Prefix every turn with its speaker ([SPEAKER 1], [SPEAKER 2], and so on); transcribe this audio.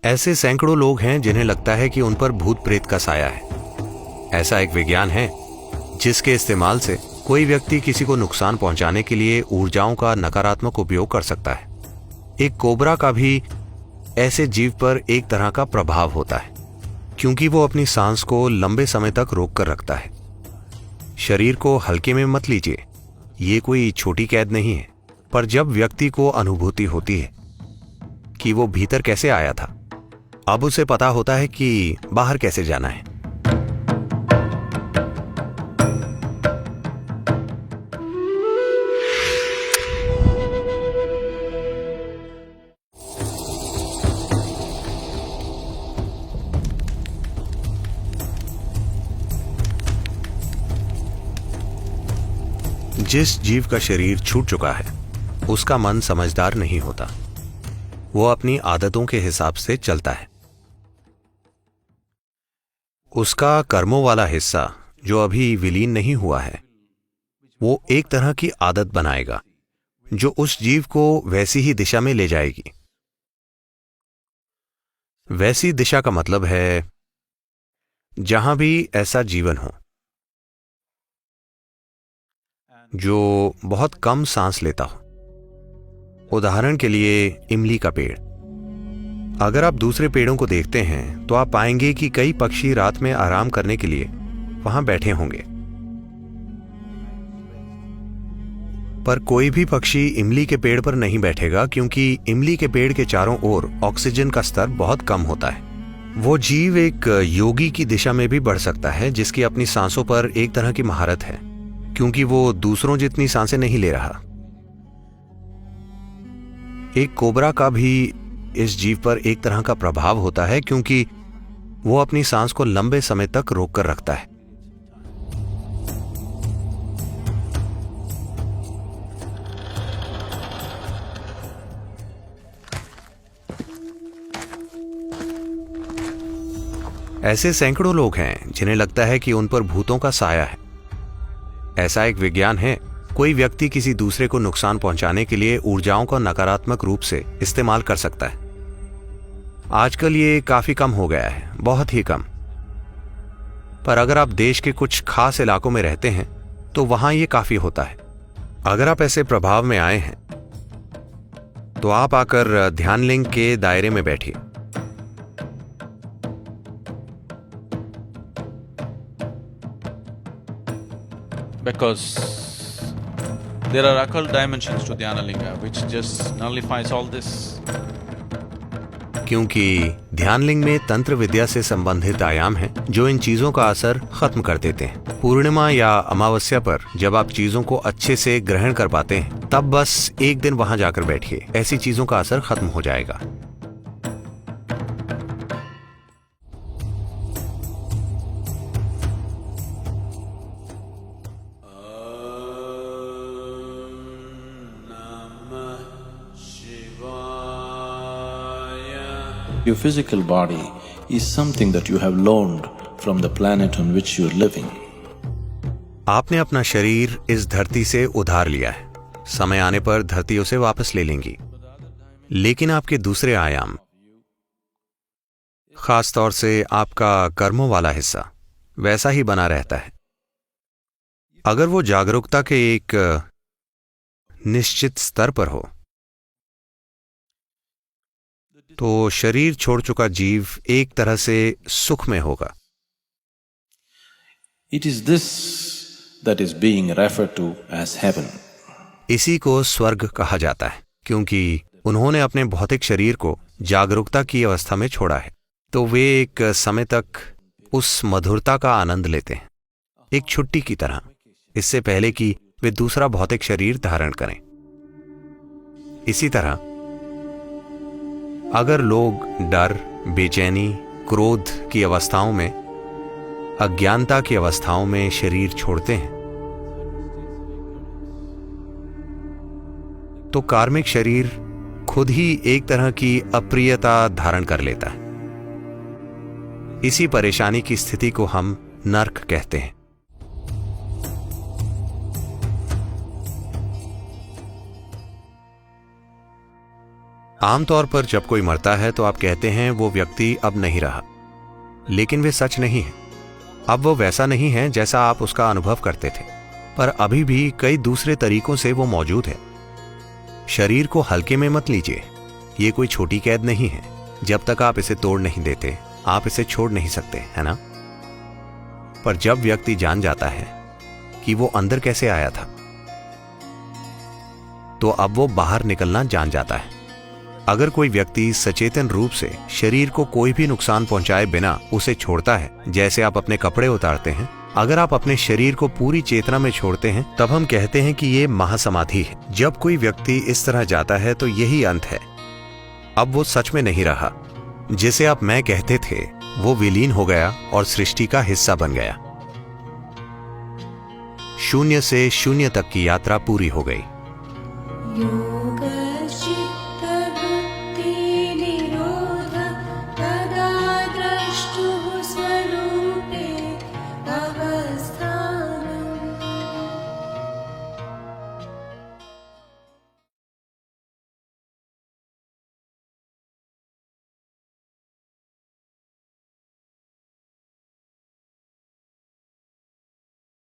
[SPEAKER 1] ऐसे सैकड़ों लोग हैं जिन्हें लगता है कि उन पर भूत प्रेत का साया है। ऐसा एक विज्ञान है जिसके इस्तेमाल से कोई व्यक्ति किसी को नुकसान पहुंचाने के लिए ऊर्जाओं का नकारात्मक उपयोग कर सकता है। एक कोबरा का भी ऐसे जीव पर एक तरह का प्रभाव होता है, क्योंकि वो अपनी सांस को लंबे समय तक रोक कर रखता है। शरीर को हल्के में मत लीजिए, ये कोई छोटी कैद नहीं है। पर जब व्यक्ति को अनुभूति होती है कि वो भीतर कैसे आया था, अब उसे पता होता है कि बाहर कैसे जाना है। जिस जीव का शरीर छूट चुका है उसका मन समझदार नहीं होता। वो अपनी आदतों के हिसाब से चलता है। उसका कर्मों वाला हिस्सा जो अभी विलीन नहीं हुआ है, वो एक तरह की आदत बनाएगा जो उस जीव को वैसी ही दिशा में ले जाएगी। वैसी दिशा का मतलब है जहां भी ऐसा जीवन हो जो बहुत कम सांस लेता हो। उदाहरण के लिए इमली का पेड़। अगर आप दूसरे पेड़ों को देखते हैं तो आप पाएंगे कि कई पक्षी रात में आराम करने के लिए वहां बैठे होंगे, पर कोई भी पक्षी इमली के पेड़ पर नहीं बैठेगा, क्योंकि इमली के पेड़ के चारों ओर ऑक्सीजन का स्तर बहुत कम होता है। वो जीव एक योगी की दिशा में भी बढ़ सकता है जिसकी अपनी सांसों पर एक तरह की महारत है, क्योंकि वो दूसरों जितनी सांसें नहीं ले रहा। एक कोबरा का भी इस जीव पर एक तरह का प्रभाव होता है, क्योंकि वो अपनी सांस को लंबे समय तक रोक कर रखता है। ऐसे सैकड़ों लोग हैं जिन्हें लगता है कि उन पर भूतों का साया है। ऐसा एक विज्ञान है, कोई व्यक्ति किसी दूसरे को नुकसान पहुंचाने के लिए ऊर्जाओं का नकारात्मक रूप से इस्तेमाल कर सकता है। आजकल ये काफी कम हो गया है, बहुत ही कम। पर अगर आप देश के कुछ खास इलाकों में रहते हैं तो वहां ये काफी होता है। अगर आप ऐसे प्रभाव में आए हैं तो आप आकर ध्यान लिंग के दायरे में बैठिए।
[SPEAKER 2] Because there are occult dimensions to Dhyanalinga which just nullifies all this.
[SPEAKER 1] क्योंकि ध्यानलिंग में तंत्र विद्या से संबंधित आयाम हैं जो इन चीजों का असर खत्म कर देते हैं। पूर्णिमा या अमावस्या पर जब आप चीजों को अच्छे से ग्रहण कर पाते हैं, तब बस एक दिन वहां जाकर बैठिए, ऐसी चीजों का असर खत्म हो जाएगा।
[SPEAKER 3] Your physical body is something that you have loaned from the planet on which you are living.
[SPEAKER 1] आपने अपना शरीर इस धरती से उधार लिया है। समय आने पर धरती उसे वापस ले लेंगी, लेकिन आपके दूसरे आयाम, खास तौर से आपका कर्मों वाला हिस्सा, वैसा ही बना रहता है। अगर वो जागरूकता के एक निश्चित स्तर पर हो तो शरीर छोड़ चुका जीव एक तरह से सुख में होगा।
[SPEAKER 3] It is this that is being referred to as heaven.
[SPEAKER 1] इसी को स्वर्ग कहा जाता है, क्योंकि उन्होंने अपने भौतिक शरीर को जागरूकता की अवस्था में छोड़ा है, तो वे एक समय तक उस मधुरता का आनंद लेते हैं, एक छुट्टी की तरह, इससे पहले कि वे दूसरा भौतिक शरीर धारण करें। इसी तरह अगर लोग डर, बेचैनी, क्रोध की अवस्थाओं में, अज्ञानता की अवस्थाओं में शरीर छोड़ते हैं, तो कार्मिक शरीर खुद ही एक तरह की अप्रियता धारण कर लेता है। इसी परेशानी की स्थिति को हम नर्क कहते हैं। आमतौर पर जब कोई मरता है तो आप कहते हैं वो व्यक्ति अब नहीं रहा, लेकिन वे सच नहीं है। अब वो वैसा नहीं है जैसा आप उसका अनुभव करते थे, पर अभी भी कई दूसरे तरीकों से वो मौजूद है। शरीर को हल्के में मत लीजिए, ये कोई छोटी कैद नहीं है। जब तक आप इसे तोड़ नहीं देते, आप इसे छोड़ नहीं सकते, है ना? पर जब व्यक्ति जान जाता है कि वो अंदर कैसे आया था, तो अब वो बाहर निकलना जान जाता है। अगर कोई व्यक्ति सचेतन रूप से शरीर को कोई भी नुकसान पहुंचाए बिना उसे छोड़ता है, जैसे आप अपने कपड़े उतारते हैं, अगर आप अपने शरीर को पूरी चेतना में छोड़ते हैं, तब हम कहते हैं कि ये महासमाधि है। जब कोई व्यक्ति इस तरह जाता है तो यही अंत है। अब वो सच में नहीं रहा। जिसे आप मैं कहते थे वो विलीन हो गया और सृष्टि का हिस्सा बन गया। शून्य से शून्य तक की यात्रा पूरी हो गई।